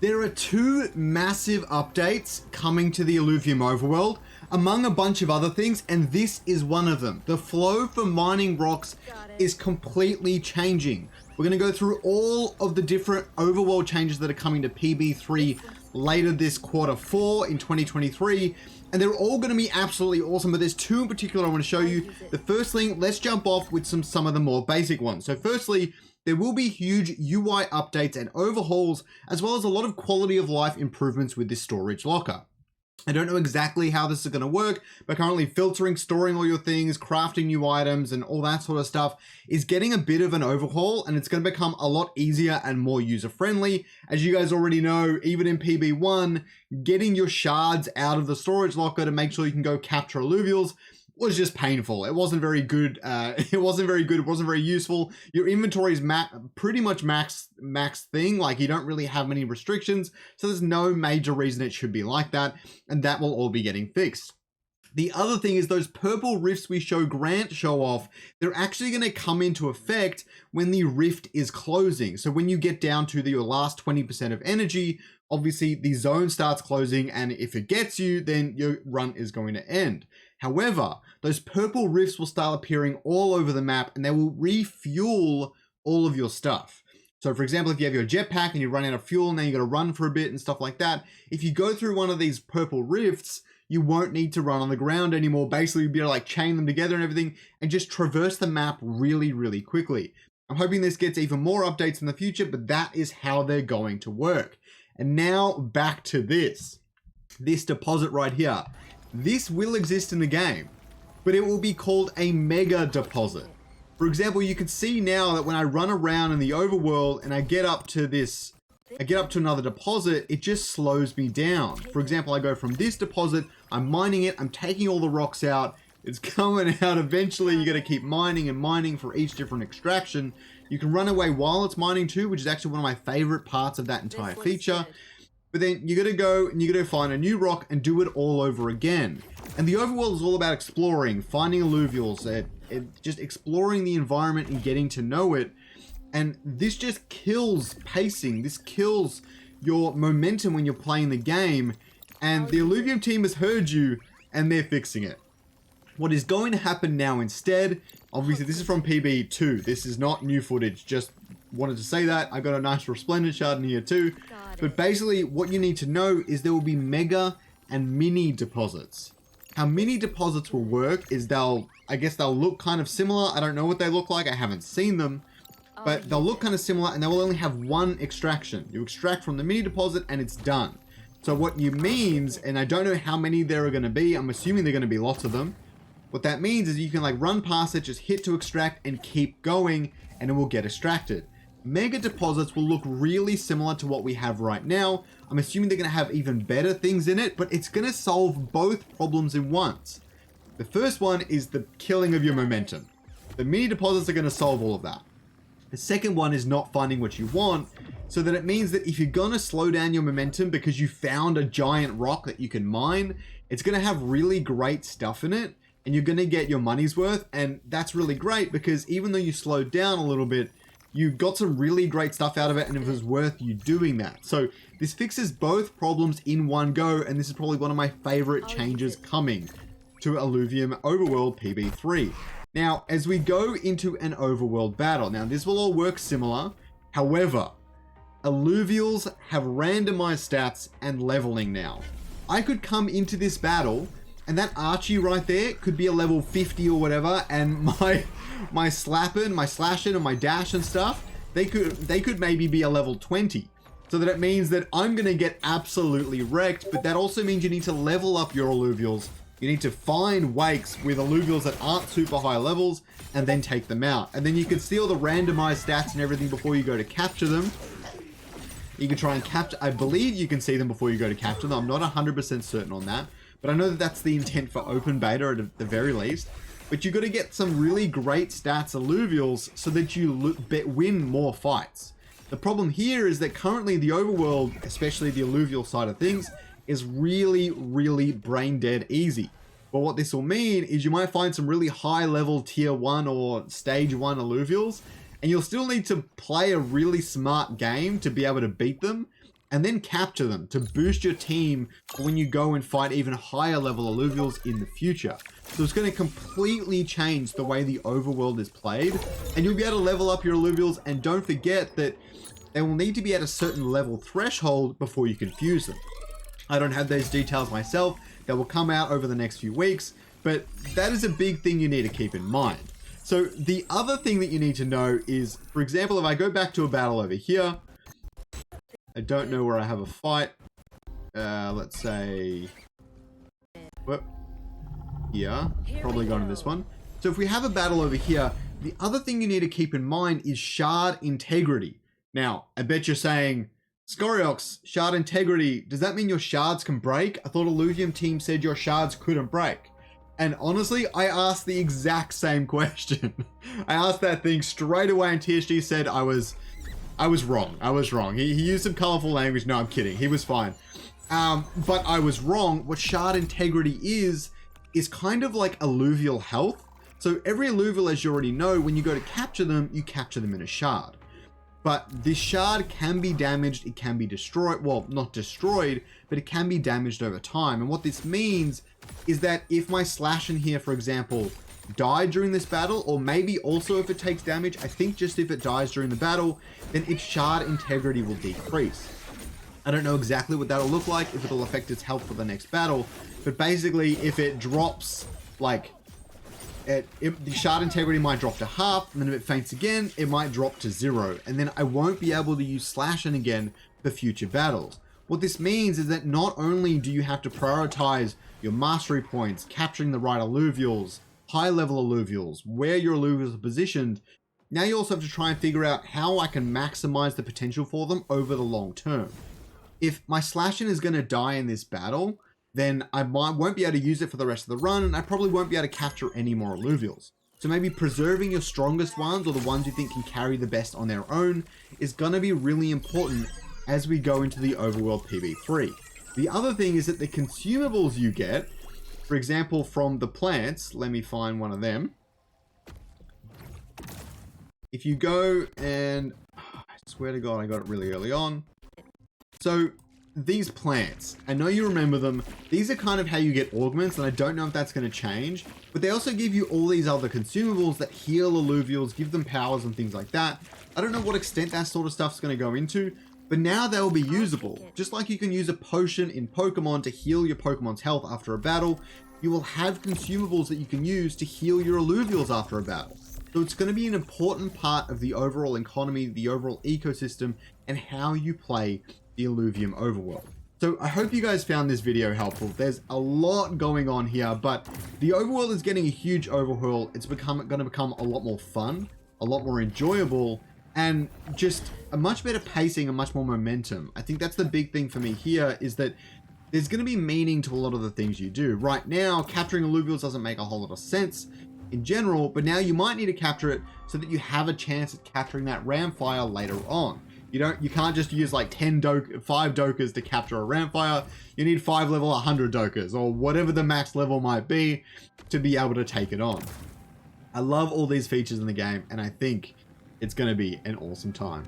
There are two massive updates coming to the Illuvium Overworld, among a bunch of other things, and this is one of them. The flow for mining rocks is completely changing. We're going to go through all of the different overworld changes that are coming to PB3 later this Q4 in 2023, and they're all going to be absolutely awesome, but there's two in particular I want to show you. The first thing, let's jump off with some of the more basic ones. So firstly, there will be huge UI updates and overhauls, as well as a lot of quality of life improvements with this storage locker. I don't know exactly how this is going to work, but currently filtering, storing all your things, crafting new items, and all that sort of stuff is getting a bit of an overhaul, and it's going to become a lot easier and more user-friendly. As you guys already know, even in PB1, getting your shards out of the storage locker to make sure you can go capture alluvials was just painful. It wasn't very good. It wasn't very useful. Your inventory is pretty much max thing. Like, you don't really have many restrictions. So there's no major reason it should be like that. And that will all be getting fixed. The other thing is those purple rifts we show Grant show off, they're actually going to come into effect when the rift is closing. So when you get down to your last 20% of energy, obviously the zone starts closing, and if it gets you, then your run is going to end. However, those purple rifts will start appearing all over the map, and they will refuel all of your stuff. So for example, if you have your jetpack and you run out of fuel and then you got to run for a bit and stuff like that, if you go through one of these purple rifts, you won't need to run on the ground anymore. Basically, you'll be able to like chain them together and everything and just traverse the map really, really quickly. I'm hoping this gets even more updates in the future, but that is how they're going to work. And now back to this deposit right here. This will exist in the game, but it will be called a mega deposit. For example, you can see now that when I run around in the overworld and I get up to another deposit, it just slows me down. For example, I go from this deposit, I'm mining it, I'm taking all the rocks out, it's coming out. Eventually, you got to keep mining and mining for each different extraction. You can run away while it's mining too, which is actually one of my favorite parts of that entire feature. But then you got to go and you got to find a new rock and do it all over again. And the overworld is all about exploring, finding alluvials, just exploring the environment and getting to know it. And this just kills pacing. This kills your momentum when you're playing the game. And the Illuvium team has heard you and they're fixing it. What is going to happen now instead, obviously this is from PB2. This is not new footage, just wanted to say that. I got a nice resplendent shard in here too. But basically what you need to know is there will be mega and mini deposits. How mini deposits will work is I guess they'll look kind of similar. I don't know what they look like. I haven't seen them. But they'll look kind of similar and they will only have one extraction. You extract from the mini deposit and it's done. So what you means, and I don't know how many there are going to be. I'm assuming there are going to be lots of them. What that means is you can like run past it, just hit to extract and keep going and it will get extracted. Mega deposits will look really similar to what we have right now. I'm assuming they're going to have even better things in it, but it's going to solve both problems in once. The first one is the killing of your momentum. The mini deposits are going to solve all of that. The second one is not finding what you want, so that it means that if you're going to slow down your momentum because you found a giant rock that you can mine, it's going to have really great stuff in it and you're going to get your money's worth. And that's really great because even though you slowed down a little bit, you got some really great stuff out of it and it was worth you doing that. So this fixes both problems in one go, and this is probably one of my favorite changes coming to Illuvium Overworld PB3. Now, as we go into an overworld battle, now this will all work similar. However, alluvials have randomized stats and leveling now. I could come into this battle and that Archie right there could be a level 50 or whatever, and my slashing and my dash and stuff, they could maybe be a level 20. So that it means that I'm gonna get absolutely wrecked, but that also means you need to level up your alluvials. You need to find wakes with alluvials that aren't super high levels and then take them out. And then you can see all the randomized stats and everything before you go to capture them. You can try and capture, I believe you can see them before you go to capture them. I'm not 100% certain on that, but I know that that's the intent for open beta at the very least. But you got to get some really great stats alluvials so that you win more fights. The problem here is that currently the overworld, especially the alluvial side of things, is really, really brain dead easy. But what this will mean is you might find some really high level tier 1 or stage 1 alluvials, and you'll still need to play a really smart game to be able to beat them. and then capture them to boost your team when you go and fight even higher level alluvials in the future. So it's going to completely change the way the overworld is played, and you'll be able to level up your alluvials, and don't forget that they will need to be at a certain level threshold before you can fuse them. I don't have those details myself. That will come out over the next few weeks, but that is a big thing you need to keep in mind. So the other thing that you need to know is, for example, if I go back to a battle over here, I don't know where I have a fight. Let's say, whoop, here, probably going to this one. So if we have a battle over here, the other thing you need to keep in mind is shard integrity. Now, I bet you're saying, Scoriox, shard integrity, does that mean your shards can break? I thought Illuvium team said your shards couldn't break. And honestly, I asked the exact same question. I asked that thing straight away, and TSG said I was wrong. I was wrong. He used some colorful language. No, I'm kidding. He was fine. But I was wrong. What shard integrity is kind of like alluvial health. So every alluvial, as you already know, when you go to capture them, you capture them in a shard. But this shard can be damaged, it can be destroyed, well, not destroyed, but it can be damaged over time. And what this means is that if my slash in here, for example, died during this battle, or maybe also if it takes damage, I think just if it dies during the battle, then its shard integrity will decrease. I don't know exactly what that'll look like, if it'll affect its health for the next battle, but basically if it drops, like, the shard integrity might drop to half, and then if it faints again, it might drop to 0, and then I won't be able to use slashing again for future battles. What this means is that not only do you have to prioritize your mastery points, capturing the right alluvials, high level alluvials, where your alluvials are positioned, now you also have to try and figure out how I can maximize the potential for them over the long term. If my slashing is going to die in this battle, then I won't be able to use it for the rest of the run, and I probably won't be able to capture any more alluvials. So maybe preserving your strongest ones, or the ones you think can carry the best on their own, is going to be really important as we go into the overworld PV3. The other thing is that the consumables you get, for example, from the plants, let me find one of them. If you go and, I swear to God, I got it really early on. So these plants, I know you remember them. These are kind of how you get augments, and I don't know if that's going to change, but they also give you all these other consumables that heal alluvials, give them powers and things like that. I don't know what extent that sort of stuff's going to go into, but now they'll be usable. Just like you can use a potion in Pokemon to heal your Pokemon's health after a battle, you will have consumables that you can use to heal your alluvials after a battle. So it's going to be an important part of the overall economy, the overall ecosystem, and how you play the Illuvium Overworld. So I hope you guys found this video helpful. There's a lot going on here, but the overworld is getting a huge overhaul. It's going to become a lot more fun, a lot more enjoyable, and just a much better pacing and much more momentum. I think that's the big thing for me here, is that there's going to be meaning to a lot of the things you do. Right now, capturing alluvials doesn't make a whole lot of sense in general, but now you might need to capture it so that you have a chance at capturing that Ramfire later on. You can't just use like 5 Dokkas to capture a Ramfire. You need 5 level 100 Dokkas, or whatever the max level might be, to be able to take it on. I love all these features in the game, and I think it's going to be an awesome time.